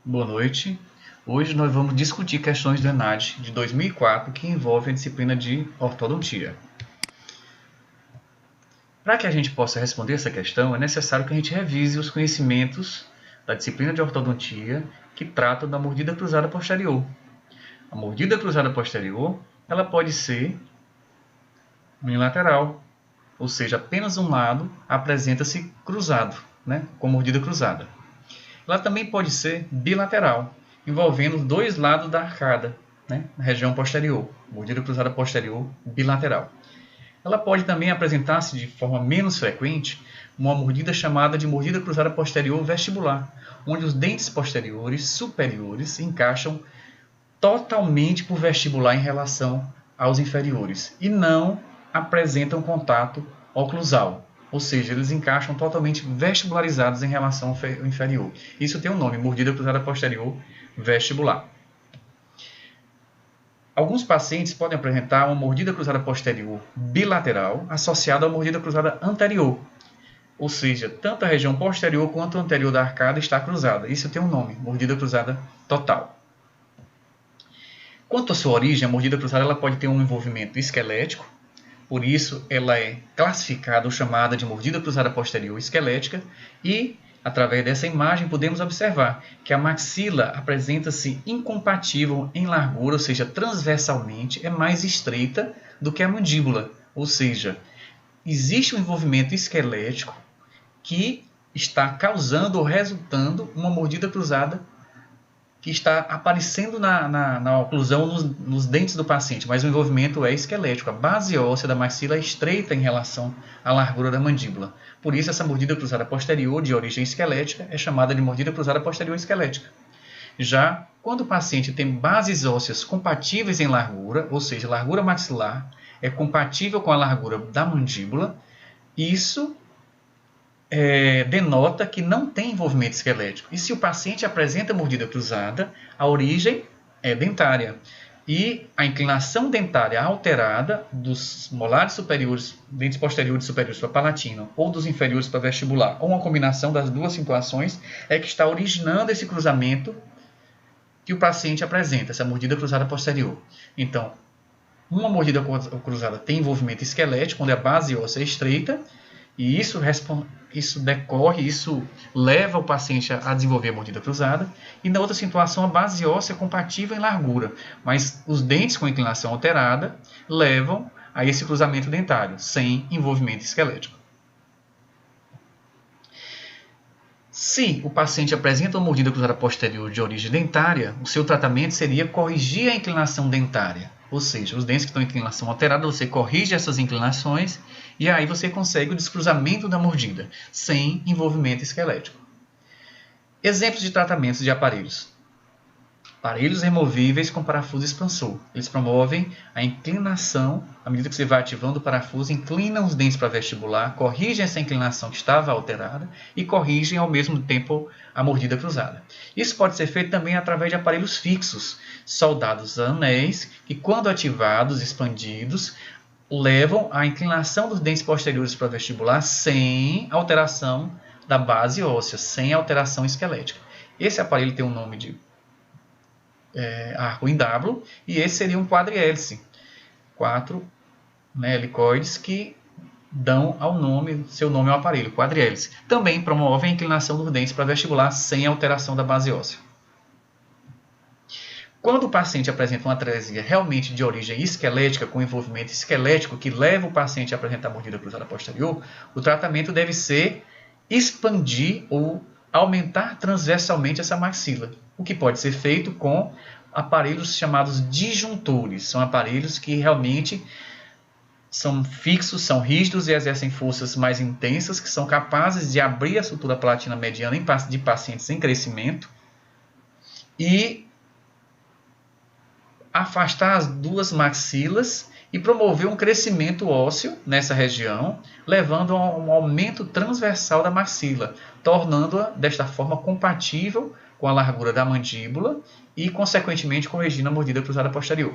Boa noite. Hoje nós vamos discutir questões do ENAD de 2004 que envolvem a disciplina de ortodontia. Para que a gente possa responder essa questão, é necessário que a gente revise os conhecimentos da disciplina de ortodontia que tratam da mordida cruzada posterior. A mordida cruzada posterior, ela pode ser unilateral, ou seja, apenas um lado apresenta-se cruzado, com mordida cruzada. Ela também pode ser bilateral, envolvendo os dois lados da arcada, na região posterior, mordida cruzada posterior bilateral. Ela pode também apresentar-se de forma menos frequente uma mordida chamada de mordida cruzada posterior vestibular, onde os dentes posteriores superiores encaixam totalmente por vestibular em relação aos inferiores e não apresentam contato oclusal. Ou seja, eles encaixam totalmente vestibularizados em relação ao inferior. Isso tem um nome, mordida cruzada posterior vestibular. Alguns pacientes podem apresentar uma mordida cruzada posterior bilateral associada à mordida cruzada anterior. Ou seja, tanto a região posterior quanto a anterior da arcada está cruzada. Isso tem um nome, mordida cruzada total. Quanto à sua origem, a mordida cruzada ela pode ter um envolvimento esquelético. Por isso, ela é classificada ou chamada de mordida cruzada posterior esquelética e, através dessa imagem, podemos observar que a maxila apresenta-se incompatível em largura, ou seja, transversalmente é mais estreita do que a mandíbula. Ou seja, existe um envolvimento esquelético que está causando ou resultando uma mordida cruzada que está aparecendo na oclusão nos dentes do paciente, mas o envolvimento é esquelético. A base óssea da maxila é estreita em relação à largura da mandíbula. Por isso, essa mordida cruzada posterior de origem esquelética é chamada de mordida cruzada posterior esquelética. Já quando o paciente tem bases ósseas compatíveis em largura, ou seja, a largura maxilar é compatível com a largura da mandíbula, isso denota que não tem envolvimento esquelético. E se o paciente apresenta mordida cruzada, a origem é dentária. E a inclinação dentária alterada dos molares superiores, dentes posteriores e superiores para palatino, ou dos inferiores para vestibular, ou uma combinação das duas situações, é que está originando esse cruzamento que o paciente apresenta, essa mordida cruzada posterior. Então, uma mordida cruzada tem envolvimento esquelético, onde a base óssea é estreita, e isso leva o paciente a desenvolver a mordida cruzada. E na outra situação, a base óssea é compatível em largura, mas os dentes com inclinação alterada levam a esse cruzamento dentário, sem envolvimento esquelético. Se o paciente apresenta uma mordida cruzada posterior de origem dentária, o seu tratamento seria corrigir a inclinação dentária. Ou seja, os dentes que estão em inclinação alterada, você corrige essas inclinações e aí você consegue o descruzamento da mordida, sem envolvimento esquelético. Exemplos de tratamentos de aparelhos. Aparelhos removíveis com parafuso expansor. Eles promovem a inclinação, à medida que você vai ativando o parafuso, inclinam os dentes para vestibular, corrigem essa inclinação que estava alterada e corrigem ao mesmo tempo a mordida cruzada. Isso pode ser feito também através de aparelhos fixos, soldados a anéis, que quando ativados, expandidos, levam à inclinação dos dentes posteriores para vestibular sem alteração da base óssea, sem alteração esquelética. Esse aparelho tem o nome de arco em W, e esse seria um quadrihélice. 4 helicoides que dão seu nome ao aparelho, quadrihélice. Também promovem a inclinação dos dentes para vestibular sem alteração da base óssea. Quando o paciente apresenta uma atresia realmente de origem esquelética, com envolvimento esquelético que leva o paciente a apresentar mordida cruzada posterior, o tratamento deve ser expandir ou aumentar transversalmente essa maxila, o que pode ser feito com aparelhos chamados disjuntores. São aparelhos que realmente são fixos, são rígidos e exercem forças mais intensas, que são capazes de abrir a sutura palatina mediana de pacientes em crescimento e afastar as duas maxilas e promover um crescimento ósseo nessa região, levando a um aumento transversal da maxila, tornando-a, desta forma, compatível com a largura da mandíbula e, consequentemente, corrigindo a mordida cruzada posterior.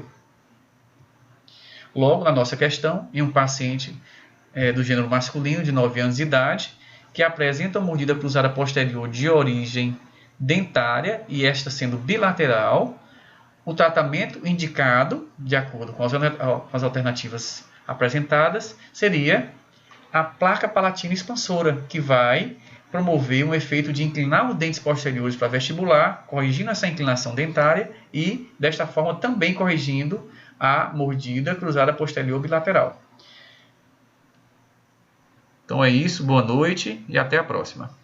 Logo, na nossa questão, em um paciente do gênero masculino de 9 anos de idade, que apresenta mordida cruzada posterior de origem dentária e esta sendo bilateral, o tratamento indicado, de acordo com as alternativas apresentadas, seria a placa palatina expansora, que vai promover um efeito de inclinar os dentes posteriores para vestibular, corrigindo essa inclinação dentária e, desta forma, também corrigindo a mordida cruzada posterior bilateral. Então é isso, boa noite e até a próxima.